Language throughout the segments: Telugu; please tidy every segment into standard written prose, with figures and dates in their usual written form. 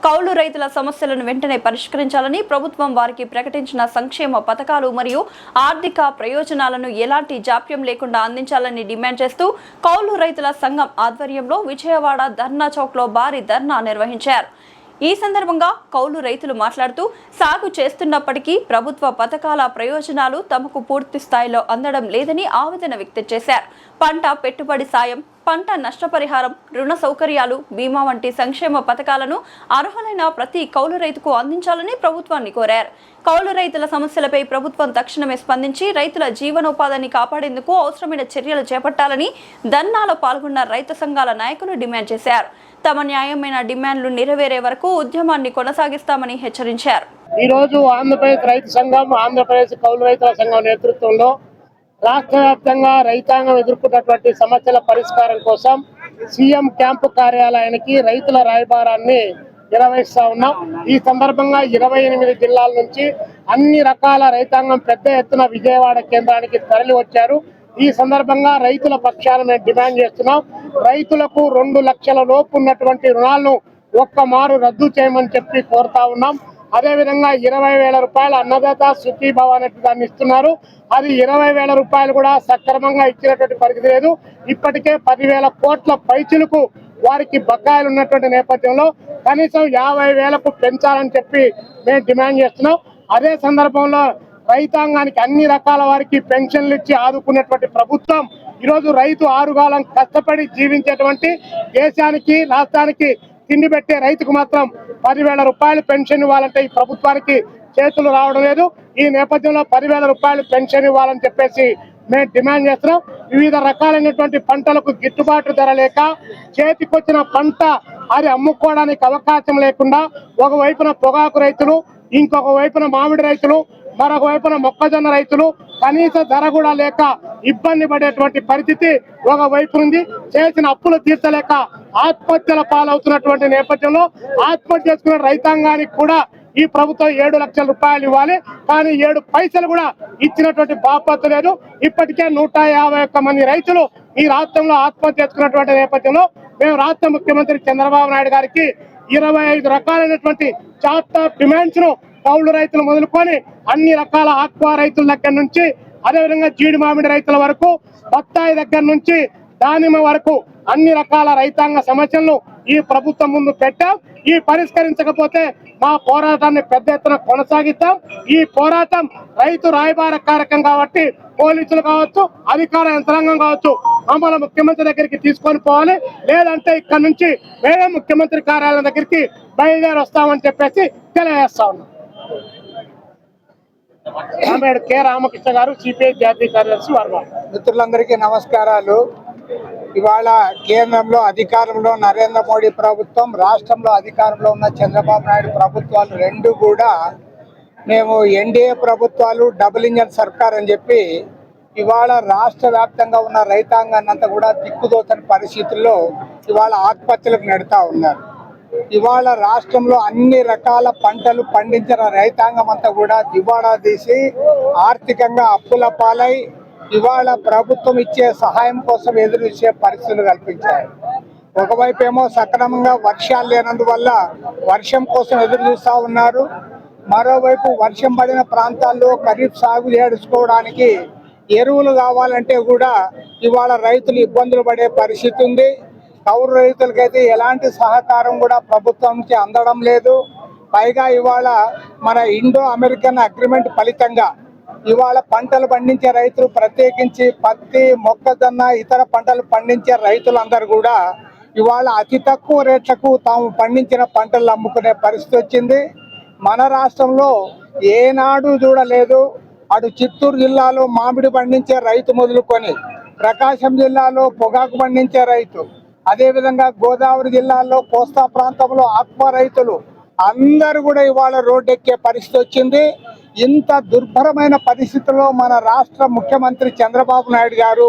కౌలు రైతుల సమస్యలను వెంటనే పరిష్కరించాలని ప్రభుత్వం వారికి ప్రకటించిన సంక్షేమ పథకాలు మరియు ఆర్థిక ప్రయోజనాలను ఎలాంటి జాప్యం లేకుండా అందించాలని డిమాండ్ చేస్తూ కౌలు రైతుల సంఘం ఆధ్వర్యంలో విజయవాడ ధర్నా చౌక్లో భారీ ధర్నా నిర్వహించారు. ఈ సందర్భంగా కౌలు రైతులు మాట్లాడుతూ సాగు చేస్తున్నప్పటికీ ప్రభుత్వ పథకాల ప్రయోజనాలు తమకు పూర్తి స్థాయిలో అందడం లేదని ఆవేదన వ్యక్తం చేశారు. పంట పెట్టుబడి సాయం, పంట నష్టపరిహారం, రుణ సౌకర్యాలు, బీమా వంటి సంక్షేమ పథకాలను అర్హులైన ప్రతి కౌలు రైతుకు అందించాలని ప్రభుత్వాన్ని కోరారు. కౌలు రైతుల సమస్యలపై ప్రభుత్వం తక్షణమే స్పందించి రైతుల జీవనోపాధిని కాపాడేందుకు అవసరమైన చర్యలు చేపట్టాలని ధర్నాలో పాల్గొన్న రైతు సంఘాల నాయకులు డిమాండ్ చేశారు. తమ న్యాయమైన డిమాండ్లు నెరవేరే వరకు ఉద్యమాన్ని కొనసాగిస్తామని హెచ్చరించారు. ఈ రోజు ఆంధ్రప్రదేశ్ రైతు సంఘం, ఆంధ్రప్రదేశ్ కౌలు రైతుల సంఘం నేతృత్వంలో రాష్ట్ర వ్యాప్తంగా రైతాంగం ఎదుర్కొన్నటువంటి సమస్యల పరిష్కారం కోసం సీఎం క్యాంపు కార్యాలయానికి రైతుల రాయబారాన్ని నిర్వహిస్తా ఉన్నాం. ఈ సందర్భంగా 28 జిల్లాల నుంచి అన్ని రకాల రైతాంగం పెద్ద ఎత్తున విజయవాడ కేంద్రానికి తరలి వచ్చారు. ఈ సందర్భంగా రైతుల పక్షాన మేము డిమాండ్ చేస్తున్నాం. రైతులకు 2 లక్షల లోపు ఉన్నటువంటి రుణాలను ఒక్కమారు రద్దు చేయమని చెప్పి కోరుతా ఉన్నాం. అదేవిధంగా 20,000 రూపాయల అన్నదాత సుఖీభవ అనేది దాన్ని ఇస్తున్నారు. అది 20,000 రూపాయలు కూడా సక్రమంగా ఇచ్చినటువంటి పరిస్థితి లేదు. ఇప్పటికే 10,000 కోట్ల పైచులకు వారికి బకాయిలు ఉన్నటువంటి నేపథ్యంలో కనీసం 50,000కు పెంచాలని చెప్పి మేము డిమాండ్ చేస్తున్నాం. అదే సందర్భంలో రైతాంగానికి అన్ని రకాల వారికి పెన్షన్లు ఇచ్చి ఆదుకునేటువంటి ప్రభుత్వం ఈరోజు రైతు ఆరుగాలం కష్టపడి జీవించేటువంటి దేశానికి రాష్ట్రానికి తిండి పెట్టే రైతుకు మాత్రం 10,000 రూపాయలు పెన్షన్ ఇవ్వాలంటే ఈ ప్రభుత్వానికి చేతులు రావడం లేదు. ఈ నేపథ్యంలో 10,000 రూపాయలు పెన్షన్ ఇవ్వాలని చెప్పేసి మేము డిమాండ్ చేస్తున్నాం. వివిధ రకాలైనటువంటి పంటలకు గిట్టుబాటు ధర లేక చేతికొచ్చిన పంట అది అమ్ముకోవడానికి అవకాశం లేకుండా ఒకవైపున పొగాకు రైతులు, ఇంకొక వైపున మామిడి రైతులు, మరొక వైపున మొక్కజొన్న రైతులు కనీస ధర కూడా లేక ఇబ్బంది పడేటువంటి పరిస్థితి ఒకవైపు ఉంది. చేసిన అప్పులు తీర్చలేక ఆత్మహత్యల పాలవుతున్నటువంటి నేపథ్యంలో ఆత్మహత్య చేసుకున్న రైతాంగానికి కూడా ఈ ప్రభుత్వం 7 లక్షల రూపాయలు ఇవ్వాలి. కానీ 7 పైసలు కూడా ఇచ్చినటువంటి బాపత్తు లేదు. ఇప్పటికే 151 మంది రైతులు ఈ రాష్ట్రంలో ఆత్మహత్య చేసుకున్నటువంటి నేపథ్యంలో మేము రాష్ట్ర ముఖ్యమంత్రి చంద్రబాబు నాయుడు గారికి 25 రకాలైనటువంటి చార్ట్ ఆఫ్ డిమాండ్స్ ను కౌలు రైతులు మొదలుకొని అన్ని రకాల ఆక్వా రైతుల దగ్గర నుంచి అదేవిధంగా జీడి మామిడి రైతుల వరకు, బత్తాయి దగ్గర నుంచి దానిమ్మ వరకు అన్ని రకాల రైతాంగ సమస్యలను ఈ ప్రభుత్వం ముందు పెట్టాం. ఈ పరిష్కరించకపోతే మా పోరాటాన్ని పెద్ద ఎత్తున కొనసాగిస్తాం. ఈ పోరాటం రైతు రాయబార కార్యక్రమం కాబట్టి పోలీసులు కావచ్చు, అధికార యంత్రాంగం కావచ్చు మమ్మల్ని ముఖ్యమంత్రి దగ్గరికి తీసుకొని పోవాలి. లేదంటే ఇక్కడ నుంచి వేరే ముఖ్యమంత్రి కార్యాలయం దగ్గరికి బయలుదేరి వస్తామని చెప్పేసి తెలియజేస్తా ఉన్నాం. కె రామకృష్ణ గారు, సిపిఐ జాతీయ కార్యదర్శి, వర్మ. మిత్రులందరికీ నమస్కారాలు. ఇవాళ కేంద్రంలో అధికారంలో నరేంద్ర మోడీ ప్రభుత్వం, రాష్ట్రంలో అధికారంలో ఉన్న చంద్రబాబు నాయుడు ప్రభుత్వాలు రెండు కూడా మేము ఎన్డీఏ ప్రభుత్వాలు డబుల్ ఇంజన్ సర్కార్ అని చెప్పి ఇవాళ రాష్ట్ర వ్యాప్తంగా ఉన్న రైతాంగాన్ని అంతా కూడా దిక్కుదోచని పరిస్థితుల్లో ఇవాళ ఆత్మహత్యలకు నెడతా ఉన్నారు. ఇవాళ రాష్ట్రంలో అన్ని రకాల పంటలు పండించిన రైతాంగం అంతా కూడా దివాళా తీసి ఆర్థికంగా అప్పుల పాలై ఇవాళ ప్రభుత్వం ఇచ్చే సహాయం కోసం ఎదురు ఇచ్చే పరిస్థితులు కల్పించారు. ఒకవైపు ఏమో సక్రమంగా వర్షాలు లేనందువల్ల వర్షం కోసం ఎదురు చూస్తూ ఉన్నారు. మరోవైపు వర్షం పడిన ప్రాంతాల్లో ఖరీఫ్ సాగు చేసుకోవడానికి ఎరువులు కావాలంటే కూడా ఇవాళ రైతులు ఇబ్బందులు పడే పరిస్థితి ఉంది. కౌలు రైతులకైతే ఎలాంటి సహకారం కూడా ప్రభుత్వం నుంచి అందడం లేదు. పైగా ఇవాళ మన ఇండో అమెరికన్ అగ్రిమెంట్ ఫలితంగా ఇవాళ పంటలు పండించే రైతులు, ప్రత్యేకించి పత్తి, మొక్కజొన్న, ఇతర పంటలు పండించే రైతులందరూ కూడా ఇవాళ అతి తక్కువ రేట్లకు తాము పండించిన పంటలు అమ్ముకునే పరిస్థితి వచ్చింది. మన రాష్ట్రంలో ఏనాడు చూడలేదు. అటు చిత్తూరు జిల్లాలో మామిడి పండించే రైతు మొదలుకొని ప్రకాశం జిల్లాలో పొగాకు పండించే రైతు, అదేవిధంగా గోదావరి జిల్లాలో కోస్తా ప్రాంతంలో ఆత్మ రైతులు అందరూ కూడా ఇవాళ రోడ్డెక్కే పరిస్థితి వచ్చింది. ఇంత దుర్భరమైన పరిస్థితుల్లో మన రాష్ట్ర ముఖ్యమంత్రి చంద్రబాబు నాయుడు గారు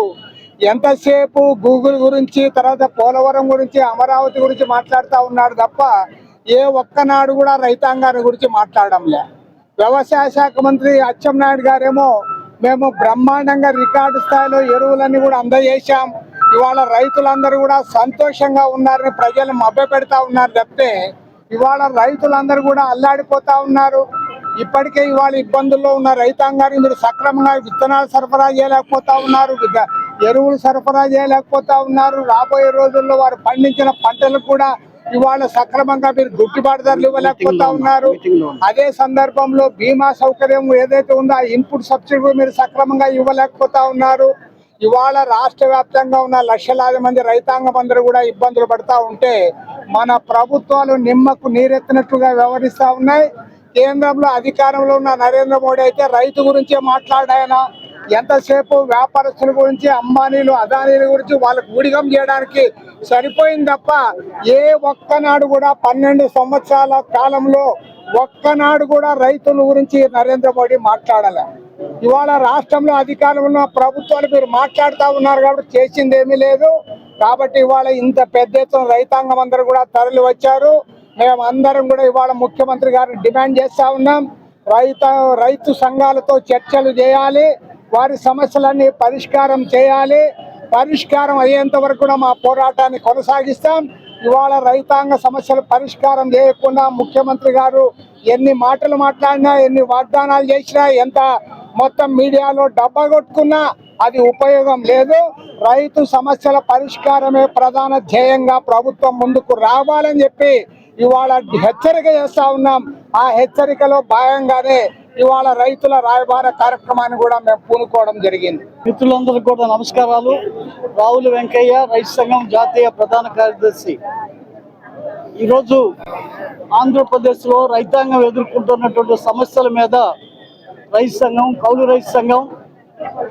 ఎంతసేపు గూగుల్ గురించి, తర్వాత పోలవరం గురించి, అమరావతి గురించి మాట్లాడుతూ ఉన్నాడు తప్ప ఏ ఒక్కనాడు కూడా రైతాంగాన్ని గురించి మాట్లాడడంలే. వ్యవసాయ శాఖ మంత్రి అచ్చెన్నాయుడు గారేమో మేము బ్రహ్మాండంగా రికార్డు స్థాయిలో ఎరువులన్నీ కూడా అందజేశాం, ఇవాళ రైతులందరూ కూడా సంతోషంగా ఉన్నారని ప్రజలు మభ్యపెడతా ఉన్నారు తప్పితే ఇవాళ రైతులందరూ కూడా అల్లాడిపోతా ఉన్నారు. ఇప్పటికే ఇవాళ ఇబ్బందుల్లో ఉన్న రైతాంగానికి మీరు సక్రమంగా విత్తనాలు సరఫరా చేయలేకపోతా ఉన్నారు, ఎరువులు సరఫరా చేయలేకపోతా ఉన్నారు. రాబోయే రోజుల్లో వారు పండించిన పంటలు కూడా ఇవాళ సక్రమంగా మీరు గిట్టుబాటు ధరలు ఇవ్వలేకపోతా ఉన్నారు. అదే సందర్భంలో బీమా సౌకర్యం ఏదైతే ఉందో ఆ ఇన్పుట్ సబ్సిడీ మీరు సక్రమంగా ఇవ్వలేకపోతా ఉన్నారు. ఇవాళ రాష్ట్ర వ్యాప్తంగా ఉన్న లక్షలాది మంది రైతాంగం అందరూ కూడా ఇబ్బందులు పడతా ఉంటే మన ప్రభుత్వాలు నిమ్మకు నీరెత్తినట్లుగా వ్యవహరిస్తా ఉన్నాయి. కేంద్రంలో అధికారంలో ఉన్న నరేంద్ర మోడీ అయితే రైతు గురించే మాట్లాడాయన. ఎంతసేపు వ్యాపారస్తుల గురించి, అంబానీలు అదానీల గురించి వాళ్ళకు ఊడిగం చేయడానికి సరిపోయింది తప్ప ఏ ఒక్కనాడు కూడా 12 సంవత్సరాల కాలంలో ఒక్కనాడు కూడా రైతుల గురించి నరేంద్ర మోడీ మాట్లాడాలి. ఇవాళ రాష్ట్రంలో అధికారంలో ఉన్న ప్రభుత్వాలు మీరు మాట్లాడుతూ ఉన్నారు కాబట్టి చేసింది ఏమీ లేదు. కాబట్టి ఇవాళ ఇంత పెద్ద ఎత్తున రైతాంగం అందరూ కూడా తరలి వచ్చారు. మేమందరం కూడా ఇవాళ ముఖ్యమంత్రి గారిని డిమాండ్ చేస్తా ఉన్నాం. రైతు సంఘాలతో చర్చలు చేయాలి, వారి సమస్యలన్నీ పరిష్కారం చేయాలి. పరిష్కారం అయ్యేంత వరకు కూడా మా పోరాటాన్ని కొనసాగిస్తాం. ఇవాళ రైతాంగ సమస్యలు పరిష్కారం చేయకుండా ముఖ్యమంత్రి గారు ఎన్ని మాటలు మాట్లాడినా, ఎన్ని వాగ్దానాలు చేసినా, ఎంత మొత్తం మీడియాలో డబ్బా కొట్టుకున్నా అది ఉపయోగం లేదు. రైతు సమస్యల పరిష్కారమే ప్రధాన ధ్యేయంగా ప్రభుత్వం ముందుకు రావాలని చెప్పి ఇవాళ హెచ్చరిక చేస్తా ఉన్నాం. ఆ హెచ్చరికలో భాగంగానే ఇవాళ రైతుల రాయబార కార్యక్రమాన్ని కూడా మేము పూనుకోవడం జరిగింది. మిత్రులందరికీ కూడా నమస్కారాలు. రావుల వెంకయ్య, రైతు సంఘం జాతీయ ప్రధాన కార్యదర్శి. ఈరోజు ఆంధ్రప్రదేశ్లో రైతాంగం ఎదుర్కొంటున్నటువంటి సమస్యల మీద రైతు సంఘం, కౌలు రైతు సంఘం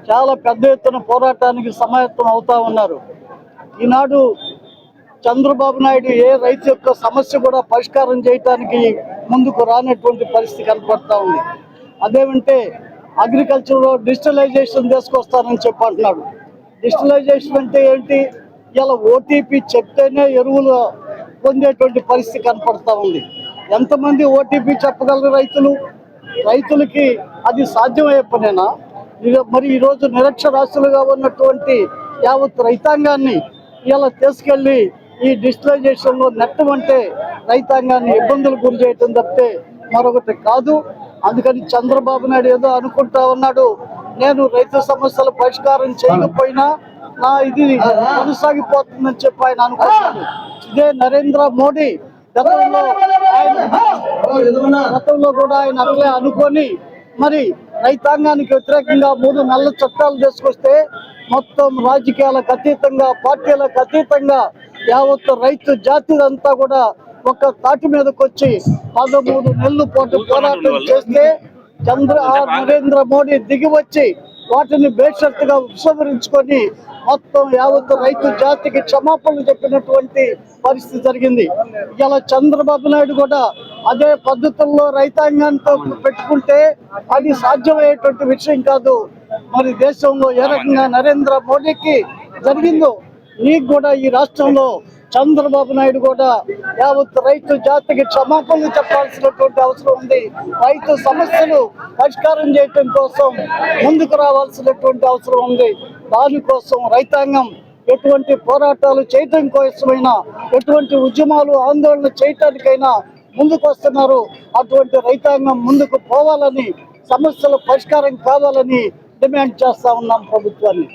చాలా పెద్ద ఎత్తున పోరాటానికి సమాయత్తం అవుతా ఉన్నారు. ఈనాడు చంద్రబాబు నాయుడు ఏ రైతు యొక్క సమస్య కూడా పరిష్కారం చేయడానికి ముందుకు రానటువంటి పరిస్థితి కనపడతా ఉంది. అదేమంటే అగ్రికల్చర్లో డిజిటలైజేషన్ తీసుకొస్తానని చెప్పంటున్నాడు. డిజిటలైజేషన్ అంటే ఏంటి? ఇలా ఓటీపీ చెప్తేనే ఎరువులు పొందేటువంటి పరిస్థితి కనపడతా ఉంది. ఎంతమంది ఓటీపీ చెప్పగలరు రైతులకి? అది సాధ్యమయ్యే పనేనా? మరి ఈరోజు నిరక్షరాస్యులుగా ఉన్నటువంటి యావత్ రైతాంగాన్ని ఇలా తీసుకెళ్లి ఈ డిజిటలైజేషన్లో నెట్టమంటే రైతాంగాన్ని ఇబ్బందులు గురి చేయటం తప్పితే మరొకటి కాదు. అందుకని చంద్రబాబు నాయుడు ఏదో అనుకుంటా ఉన్నాడు, నేను రైతు సమస్యల పరిష్కారం చేయకపోయినా నా ఇది కొనసాగిపోతుందని చెప్పి ఆయన అనుకుంటున్నాడు. ఇదే నరేంద్ర మోడీ గతంలో కూడా ఆయన అట్లే అనుకొని మరి రైతాంగానికి వ్యతిరేకంగా 3 నల్ల చట్టాలు తీసుకొస్తే మొత్తం రాజకీయాలకు అతీతంగా, పార్టీలకు అతీతంగా యావత్ రైతు జాతి అంతా కూడా ఒక తాటి మీదకి వచ్చి 13 నెలల పాటు పోరాటం చేస్తే నరేంద్ర మోడీ దిగి వచ్చి వాటిని బేషరతుగా ఉపసంహరించుకొని మొత్తం యావత్ రైతు జాతికి క్షమాపణలు చెప్పినటువంటి పరిస్థితి జరిగింది. ఇలా చంద్రబాబు నాయుడు కూడా అదే పద్ధతుల్లో రైతాంగాంతో పెట్టుకుంటే అది సాధ్యమయ్యేటువంటి విషయం కాదు. మరి దేశంలో ఏ రకంగా నరేంద్ర మోడీకి జరిగిందో నీకు కూడా ఈ రాష్ట్రంలో చంద్రబాబు నాయుడు కూడా యావత్ రైతు జాతికి క్షమాపణలు చెప్పాల్సినటువంటి అవసరం ఉంది. రైతు సమస్యలు పరిష్కారం చేయటం కోసం ముందుకు రావాల్సినటువంటి అవసరం ఉంది. దానికోసం రైతాంగం ఎటువంటి పోరాటాలు చేయటం కోసమైనా, ఎటువంటి ఉద్యమాలు ఆందోళన చేయటానికైనా ముందుకు వస్తున్నారు. అటువంటి రైతాంగం ముందుకు పోవాలని, సమస్యల పరిష్కారం కావాలని డిమాండ్ చేస్తా ఉన్నాం ప్రభుత్వాన్ని.